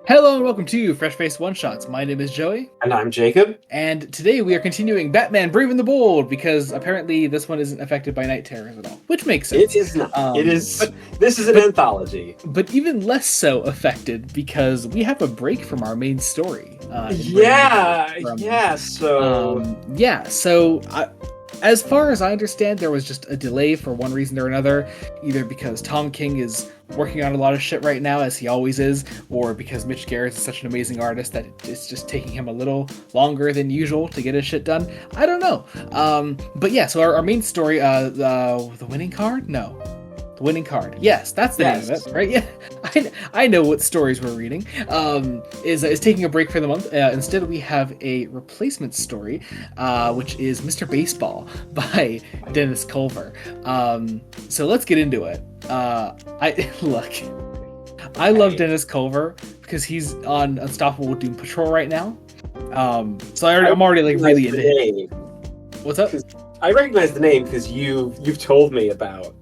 Hello and welcome to Fresh Face One Shots. My name is Joey, And I'm Jacob. and today we are continuing Batman Brave and the Bold because apparently this one isn't affected by night terrors at all, which makes sense. It is not. It is. But, This is an anthology. but even less so affected because we have a break from our main story. Yeah. So as far as I understand, there was just a delay for one reason or another, either because Tom King is working on a lot of shit right now, as he always is, or because Mitch Gerads is such an amazing artist that it's just taking him a little longer than usual to get his shit done. I don't know. But yeah, so our main story, the winning card? No. The winning card. Yes, that's the name of it, right? Yeah, I know what stories we're reading. Is taking a break for the month. Instead, we have a replacement story, which is Mr. Baseball by Dennis Culver. So let's get into it. I love Dennis Culver because he's on Unstoppable Doom Patrol right now. So I'm already like really into it. What's up? I recognize the name because you've told me about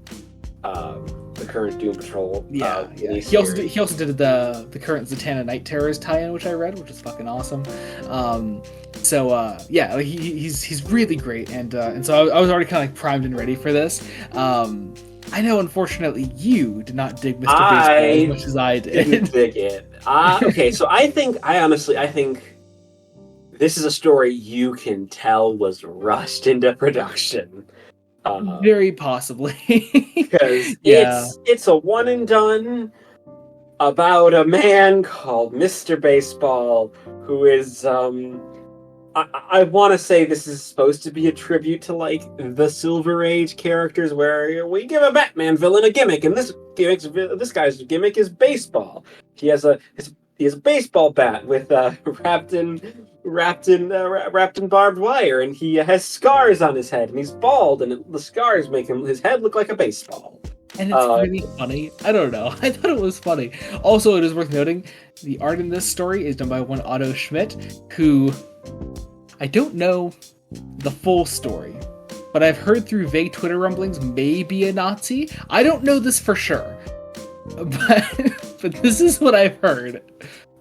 the current Doom Patrol. Yeah. He also did the current Zatanna Night Terrors tie-in, which I read, which is fucking awesome. He's really great, and so I was already kind of like primed and ready for this. I know, unfortunately, you did not dig Mr. Baseball as much as I did. Didn't dig it. Okay, so I think this is a story you can tell was rushed into production. Very possibly. Because it's a one and done about a man called Mr. Baseball who is I want to say this is supposed to be a tribute to like the Silver Age characters where we give a Batman villain a gimmick, and this guy's gimmick is baseball. He has a baseball bat with wrapped in barbed wire, and he has scars on his head, and he's bald, and the scars make his head look like a baseball. And it's really funny. I don't know. I thought it was funny. Also, it is worth noting, the art in this story is done by one Otto Schmidt, who I don't know the full story, but I've heard through vague Twitter rumblings may be a Nazi. I don't know this for sure, but this is what I've heard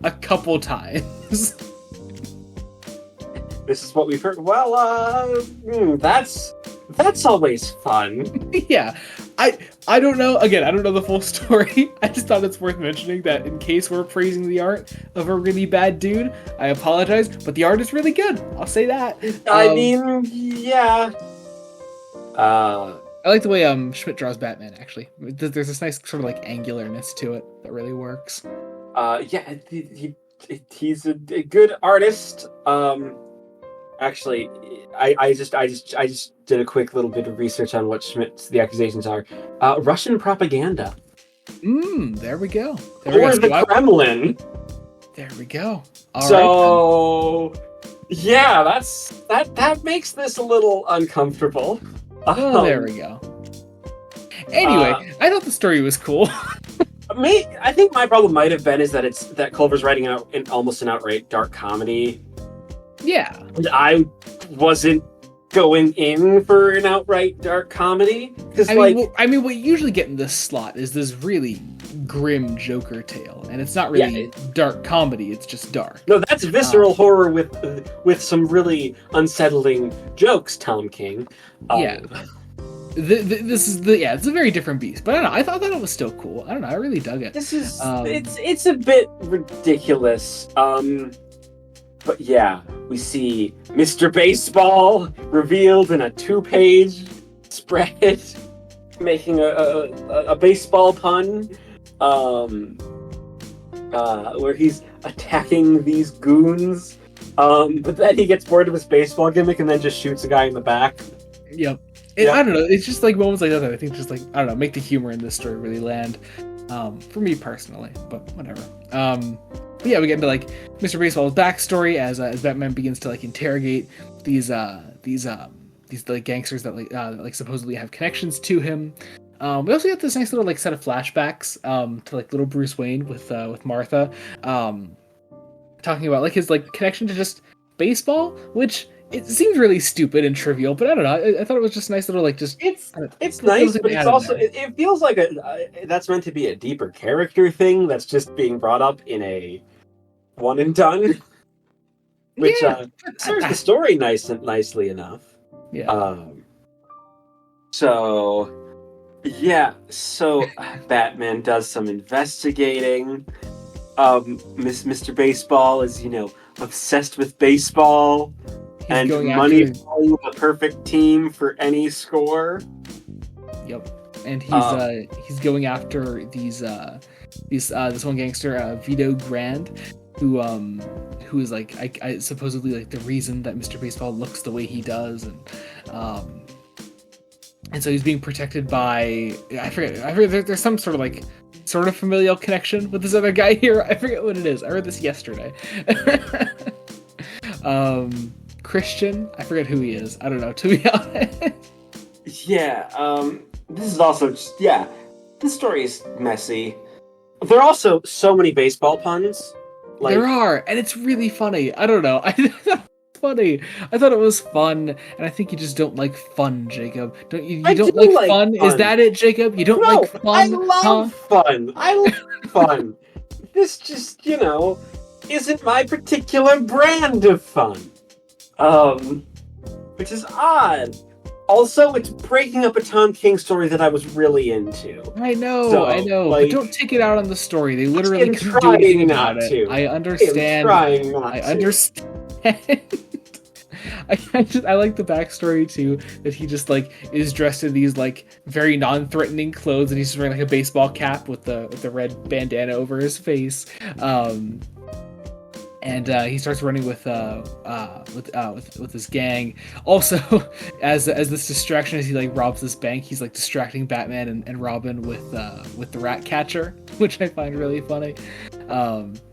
a couple times. This is what we've heard. Well, that's always fun. Yeah, I don't know. Again, I don't know the full story. I just thought it's worth mentioning that in case we're praising the art of a really bad dude, I apologize, but the art is really good. I'll say that. I mean, yeah. I like the way Schmidt draws Batman. Actually, there's this nice sort of like angularness to it that really works. Yeah, he's a good artist. Actually, I just did a quick little bit of research on what the accusations are. Russian propaganda. There we go. Or the Kremlin. There we go. Yeah, that makes this a little uncomfortable. There we go. Anyway, I thought the story was cool. I think my problem might have been is that Culver's writing out almost an outright dark comedy. Yeah. And I wasn't going in for an outright dark comedy. I mean, what you usually get in this slot is this really grim Joker tale, and it's not really dark comedy; it's just dark. No, that's visceral horror with some really unsettling jokes, Tom King. It's a very different beast, but I don't know. I thought it was still cool. I don't know. I really dug it. This is it's a bit ridiculous. But yeah, we see Mr. Baseball revealed in a 2-page spread, making a baseball pun, where he's attacking these goons. But then he gets bored of his baseball gimmick and then just shoots a guy in the back. Yep. I don't know. It's just like moments like that I think just like, I don't know, make the humor in this story really land. For me personally, but whatever. But yeah, we get into like Mr. Baseball's backstory as Batman begins to like interrogate these like gangsters that like supposedly have connections to him. We also get this nice little like set of flashbacks to like little Bruce Wayne with Martha, talking about like his like connection to just baseball, which it seems really stupid and trivial, but I don't know. I thought it was just nice little like just. It's nice, but it's also it feels like that's meant to be a deeper character thing that's just being brought up in a one and done, which serves the story nicely enough. Yeah. So Batman does some investigating. Mr. Baseball is, obsessed with baseball and money being the perfect team for any score. Yep. And he's going after this one gangster, Vito Grand, who is like I supposedly like the reason that Mr. Baseball looks the way he does, and so he's being protected by I forget there's some sort of familial connection with this other guy here. I forget what it is. I read this yesterday. Christian, I forget who he is. I don't know, to be honest. Yeah, this is also just, this story is messy. There are also so many baseball puns. There are, and it's really funny. I don't know. I thought it was funny. I thought it was fun, and I think you just don't like fun, Jacob. You don't like fun? Is that it, Jacob? You don't like fun? I love fun. I love fun. This just, isn't my particular brand of fun. Which is odd. Also, it's breaking up a Tom King story that I was really into. I know. But don't take it out on the story. They literally couldn't do anything about it. I understand. I understand. I like the backstory too, that he just is dressed in these very non-threatening clothes, and he's just wearing a baseball cap with the red bandana over his face. And he starts running with his gang. Also, as this distraction, as he robs this bank, he's distracting Batman and Robin with the rat catcher, which I find really funny.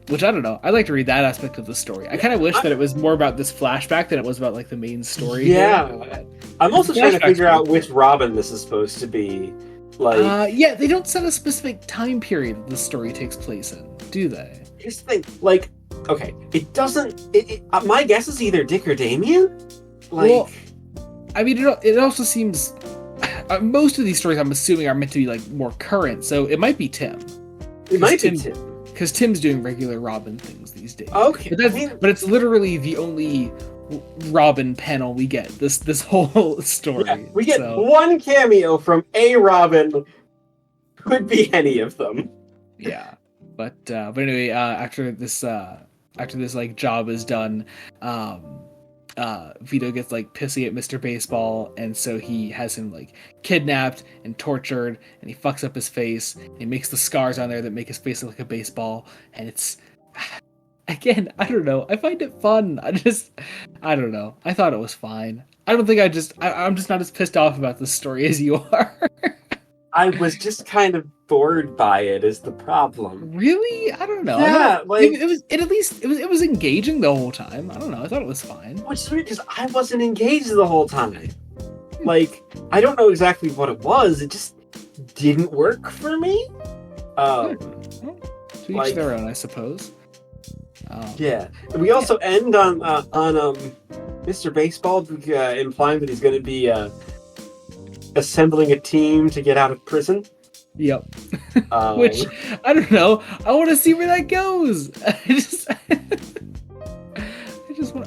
Which I don't know. I like to read that aspect of the story. I kind of wish that it was more about this flashback than it was about the main story. Yeah, I'm also trying to figure out which Robin this is supposed to be. They don't set a specific time period the story takes place in, do they? Here's the thing, okay, it doesn't. My guess is either Dick or Damian. Well, I mean, it also seems most of these stories, I'm assuming, are meant to be more current, so it might be Tim. It might be Tim, because Tim's doing regular Robin things these days. Okay, but it's literally the only Robin panel we get this whole story. Yeah, we get one cameo from a Robin. Could be any of them. Yeah, but anyway, after this job is done, Vito gets pissy at Mr. Baseball, and so he has him kidnapped and tortured, and he fucks up his face, and he makes the scars on there that make his face look like a baseball, and it's again, I don't know, I find it fun. I don't know, I thought it was fine. I don't think I'm just not as pissed off about this story as you are. I was just kind of bored by it is the problem. Really? I don't know. Yeah, it was engaging the whole time. I don't know. I thought it was fine. Which is weird because I wasn't engaged the whole time. I don't know exactly what it was. It just didn't work for me. To each their own, I suppose. Yeah. We also end on Mr. Baseball implying that he's going to be assembling a team to get out of prison. Yep. Which, I don't know. I want to see where that goes.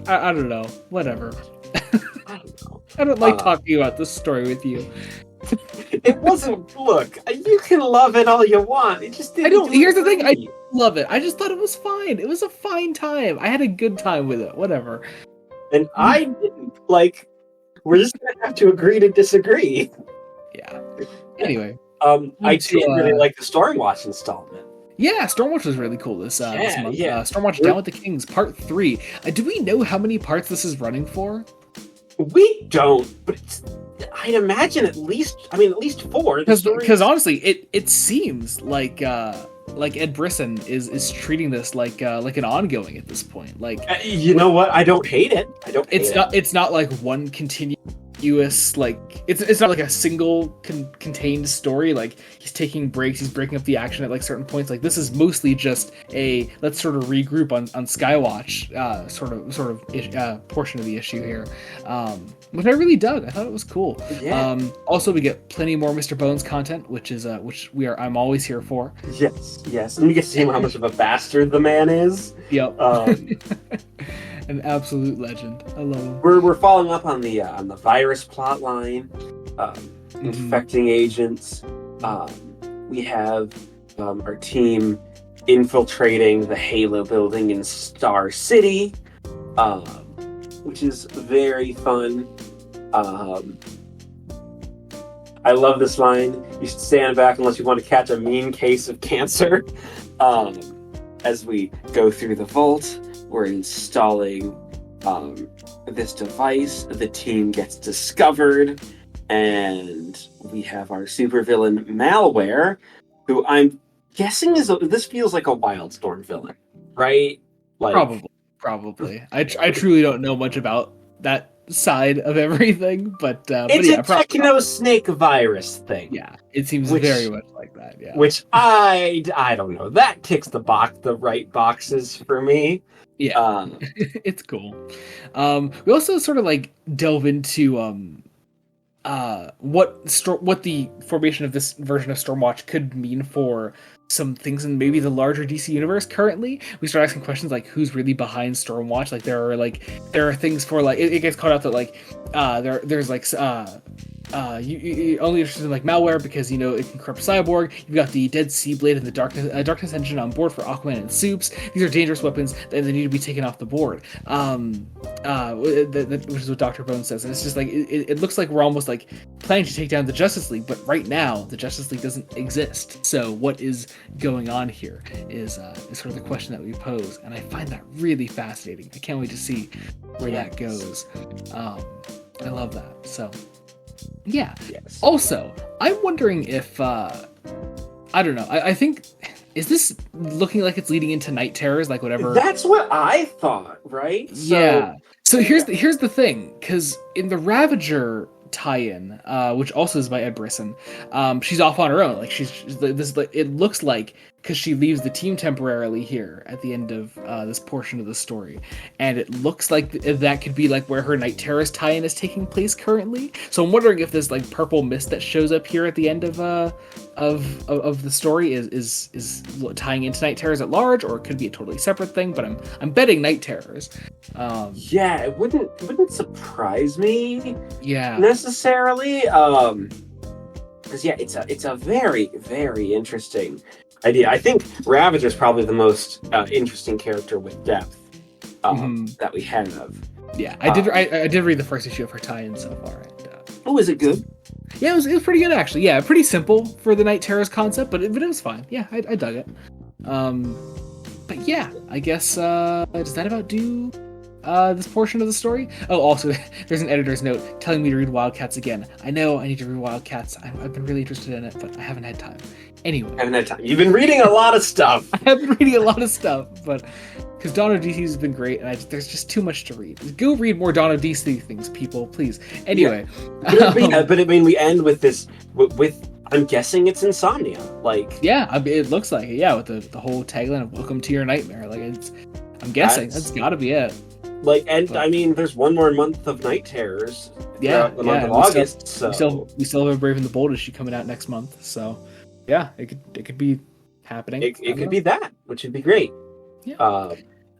I don't know. Whatever. I don't know. I don't like talking about this story with you. It wasn't. Look, you can love it all you want. It just didn't. I don't. Here's the thing. I love it. I just thought it was fine. It was a fine time. I had a good time with it. Whatever. And I didn't. We're just gonna have to agree to disagree. Yeah. Anyway. I did really like the Stormwatch installment. Yeah, Stormwatch was really cool this month. Yeah. Stormwatch Down with the Kings, Part 3. Do we know how many parts this is running for? We don't, but I'd imagine at least 4. Because honestly, it seems like Ed Brisson is treating this like an ongoing at this point. You know what? I don't hate it. It's not like one continuous conspicuous, like it's not like a single contained story. Like he's taking breaks, he's breaking up the action at like certain points. Like this is mostly just a let's sort of regroup on Skywatch portion of the issue here, which I really dug. I thought it was cool. Yeah. Also, we get plenty more Mr. Bones content, which I'm always here for. Yes, and we get to see how much of a bastard the man is. Yep. An absolute legend. I love him. We're following up on the virus plot line, infecting agents. We have our team infiltrating the Halo building in Star City, which is very fun. I love this line. You should stand back unless you want to catch a mean case of cancer. As we go through the vault, we're installing this device. The team gets discovered, and we have our supervillain Malware, who I'm guessing this feels like a Wildstorm villain, right? Like, probably. I truly don't know much about that side of everything, but it's a techno snake virus thing. Yeah, it seems very much like that. Yeah, which I don't know. That ticks the right boxes for me. Yeah, it's cool. We also sort of like delve into what the formation of this version of Stormwatch could mean for some things in maybe the larger DC universe currently. We start asking questions like who's really behind Stormwatch. Like there are things for like it gets caught out that like there's like you're only interested in like Malware because it can corrupt Cyborg. You've got the Dead Sea Blade and the Darkness Engine on board for Aquaman and Supes. These are dangerous weapons and they need to be taken off the board. Which is what Dr. Bones says, and it's just like it looks like we're almost like planning to take down the Justice League, but right now the Justice League doesn't exist. So what is going on here is sort of the question that we pose, and I find that really fascinating. I can't wait to see where that goes. I love that. So. Yeah. Yes. Also, I'm wondering if I don't know. I think is this looking like it's leading into Night Terrors, like whatever. That's what I thought, right? Yeah. So here's the thing, because in the Ravager tie-in, which also is by Ed Brisson, she's off on her own. Like it looks like because she leaves the team temporarily here at the end of this portion of the story, and it looks like that could be like where her Night Terrors tie-in is taking place currently. So I'm wondering if this like purple mist that shows up here at the end of the story is tying into Night Terrors at large, or it could be a totally separate thing. But I'm betting Night Terrors. Yeah, it wouldn't surprise me. Yeah, necessarily. Because it's a very, very interesting idea. I think Ravager is probably the most interesting character with depth that we have. Yeah, I did read the first issue of her tie-in so far. And, is it good? Yeah, it was pretty good actually. Yeah, pretty simple for the Night Terrors concept, but it was fine. Yeah, I dug it. But yeah, I guess does that about do this portion of the story? Oh, also, there's an editor's note telling me to read Wildcats again. I know I need to read Wildcats. I've been really interested in it, but I haven't had time. Anyway. I haven't had time. You've been reading a lot of stuff. I have been reading a lot of stuff, but because Dawn of DC has been great, and there's just too much to read. Go read more Dawn of DC things, people, please. Anyway. Yeah. But I mean, we end with this, with I'm guessing it's Insomnia. Like, yeah, it looks like it. Yeah, with the whole tagline of "Welcome to your nightmare." Like, I'm guessing that's got to be it. Like, and I mean, there's one more month of Night Terrors. The month of August. We still have Brave and the Bold issue coming out next month. So, yeah, it could be happening. It could be that, which would be great. Yeah.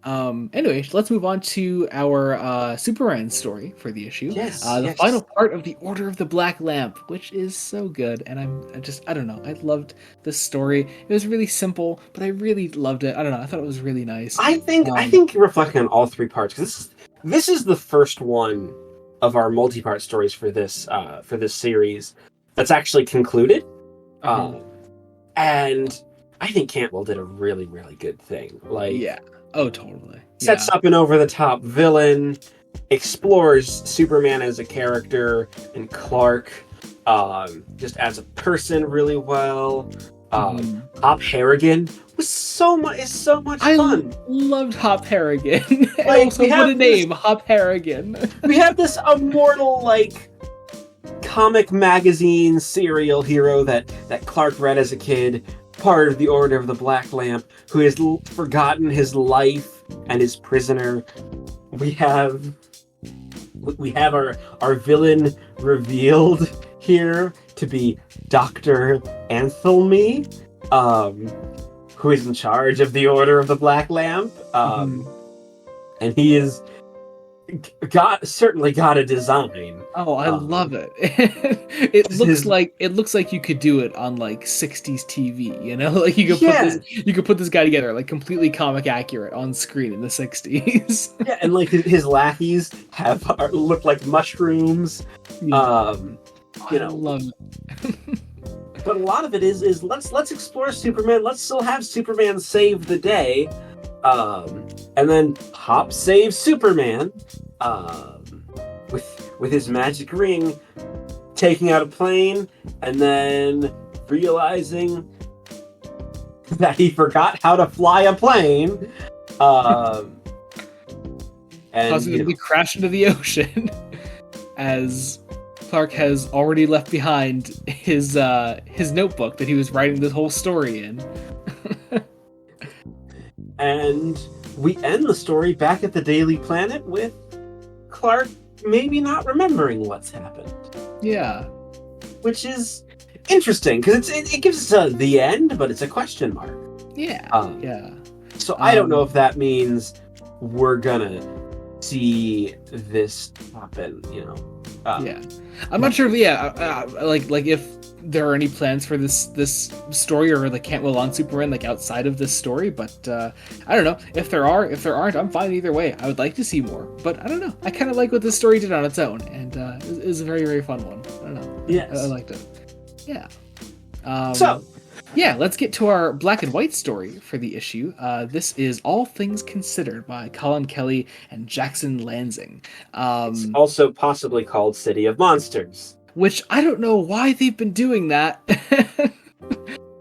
Anyway, let's move on to our Superman story for the issue. The final part of the Order of the Black Lamp, which is so good, and I don't know. I loved this story. It was really simple, but I really loved it. I don't know. I thought it was really nice. I think you're reflecting on all three parts, because this is the first one of our multi-part stories for this series that's actually concluded. And I think Cantwell did a really, really good thing. Like, yeah. Oh, totally. Sets up an over-the-top villain, explores Superman as a character, and Clark just as a person really well. Hop Harrigan is so much fun. I loved Hop Harrigan. Like, also, what a name, Hop Harrigan. We have this immortal, like, comic magazine serial hero that Clark read as a kid, part of the Order of the Black Lamp, who has forgotten his life and his prisoner. We have our villain revealed here to be Dr. Anthelmy, who is in charge of the Order of the Black Lamp. And he is certainly got a design. Oh, I love it. It looks like you could do it on like 60s TV, you know? Like you could put this guy together like completely comic accurate on screen in the 60s. Yeah, and like his lackeys look like mushrooms. I love it. But a lot of it is let's explore Superman. Let's still have Superman save the day. And then Hop saves Superman with his magic ring, taking out a plane, and then realizing that he forgot how to fly a plane, and causing him to crash into the ocean as Clark has already left behind his notebook that he was writing this whole story in. And we end the story back at the Daily Planet with Clark maybe not remembering what's happened. Yeah. Which is interesting, because it gives us the end, but it's a question mark. Yeah. Yeah. So I don't know if that means we're gonna see this happen, you know. Yeah. I'm not sure if, like if there are any plans for this story or the Cantwell on Superman like outside of this story, but I don't know. If there aren't, I'm fine either way. I would like to see more, but I don't know. I kind of like what this story did on its own, and it was a very, very fun one. I don't know. Yes. I liked it. Yeah. So yeah, let's get to our black and white story for the issue. This is All Things Considered by Colin Kelly and Jackson Lansing. It's also possibly called City of Monsters. Which I don't know why they've been doing that.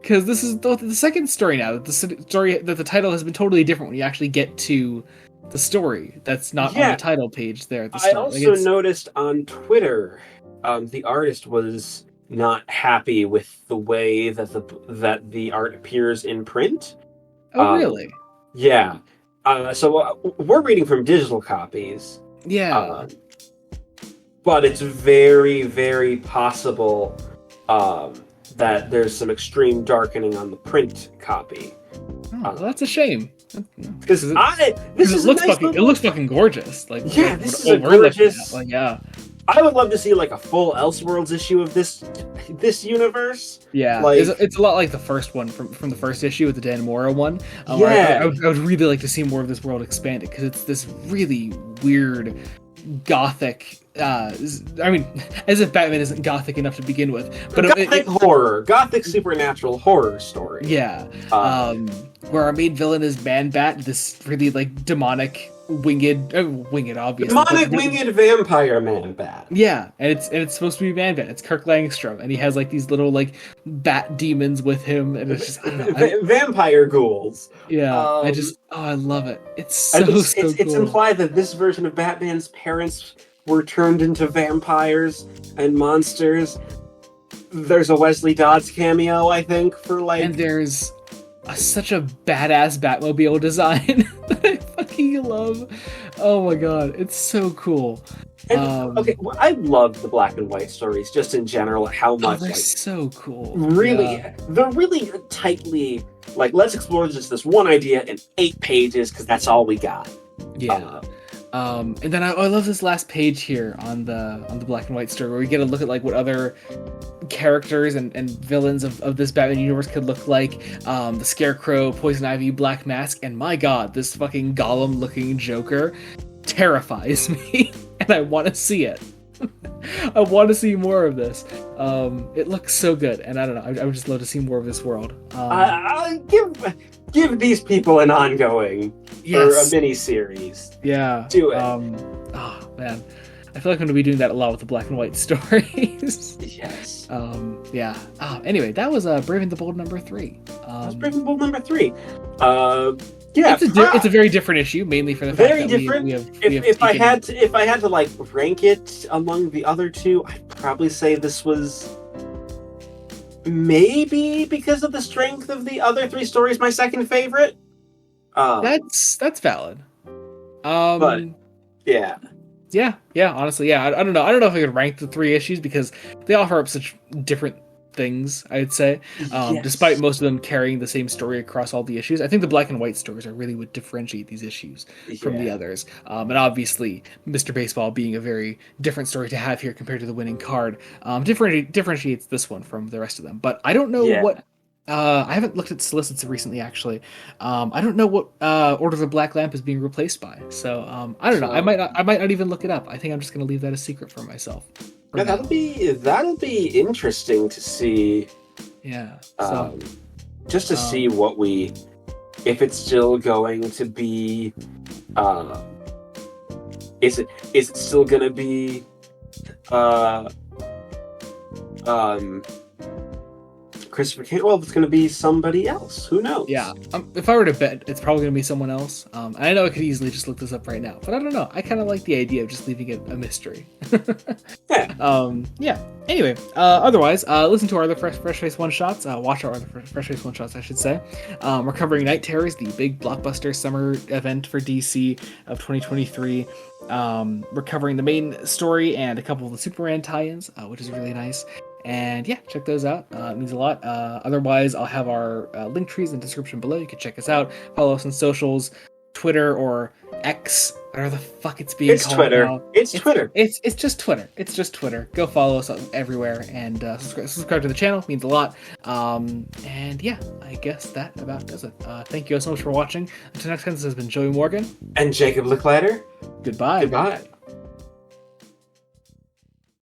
Because this is the second story now. That the title has been totally different when you actually get to the story. That's not on the title page there at the start. I also noticed on Twitter, the artist was not happy with the way that the art appears in print. Oh, really? Yeah. So we're reading from digital copies. Yeah. But it's very, very possible that there's some extreme darkening on the print copy. Well, that's a shame. Because it looks fucking gorgeous. Like, yeah, this is a gorgeous. Like, yeah. I would love to see like a full Elseworlds issue of this universe. Yeah, like, it's a lot like the first one from the first issue with the Dan Mora one. Yeah, I would really like to see more of this world expanded because it's this really weird gothic. I mean, as if Batman isn't gothic enough to begin with, but gothic supernatural horror story. Yeah, where our main villain is Man Bat, this really like demonic. Winged, obviously. Demonic winged vampire Man Bat. Yeah, and it's supposed to be Man Bat. It's Kirk Langstrom, and he has like these little like bat demons with him, and it's just I don't know, vampire ghouls. Yeah, I love it. It's cool. It's implied that this version of Batman's parents were turned into vampires and monsters. There's a Wesley Dodds cameo, I think, for like, and there's such a badass Batmobile design that I fucking love. Oh my god, it's so cool. And, I love the black and white stories just in general. How much they're so cool. Really, they're really tightly like. Let's explore just this one idea in 8 pages because that's all we got. Yeah. And then I love this last page here on the black and white story where we get a look at like what other characters and villains of this Batman universe could look like. The Scarecrow, Poison Ivy, Black Mask, and my god, this fucking Gollum looking Joker terrifies me and I want to see it. I want to see more of this. It looks so good, and I don't know. I would just love to see more of this world. Give these people an ongoing or a mini series. Yeah, do it. Oh man, I feel like I'm gonna be doing that a lot with the black and white stories. Yes. Yeah. Anyway, that was Brave and the Bold number 3. That's Brave and Bold number 3. Yeah, it's a very different issue, mainly for the fact very that different. If I had to like rank it among the other two, I'd probably say this was maybe because of the strength of the other three stories my second favorite. That's valid. But yeah. Yeah. Honestly, yeah. I don't know. I don't know if I could rank the three issues because they offer up such different things, I'd say. Yes. Despite most of them carrying the same story across all the issues, I think the black and white stories are really what differentiate these issues from the others. And obviously, Mr. Baseball being a very different story to have here compared to the winning card, differentiates this one from the rest of them. But I don't know what. I haven't looked at solicits recently, actually. I don't know what Order of the Black Lamp is being replaced by. So I don't know. I might not even look it up. I think I'm just going to leave that a secret for myself. Yeah, that'll be interesting to see. Yeah. Just to see if it's still going to be, is it still going to be, Christopher Cage? Well, it's going to be somebody else. Who knows? Yeah. If I were to bet, it's probably going to be someone else. And I know I could easily just look this up right now, but I don't know. I kind of like the idea of just leaving it a mystery. Yeah. Anyway, otherwise, listen to our other Fresh Face One-Shots. Watch our other Fresh Face One-Shots, I should say. We're covering Night Terrors, the big blockbuster summer event for DC of 2023. We're covering the main story and a couple of the Superman tie-ins, which is really nice. And yeah, check those out. It means a lot. Otherwise, I'll have our link trees in the description below. You can check us out. Follow us on socials, Twitter or X, whatever the fuck it's being called Twitter. now. It's Twitter. It's just Twitter. It's just Twitter. Go follow us everywhere and subscribe to the channel. It means a lot. And yeah, I guess that about does it. Thank you so much for watching. Until next time, this has been Joey Morgan and Jacob Leclatter. Goodbye. Goodbye.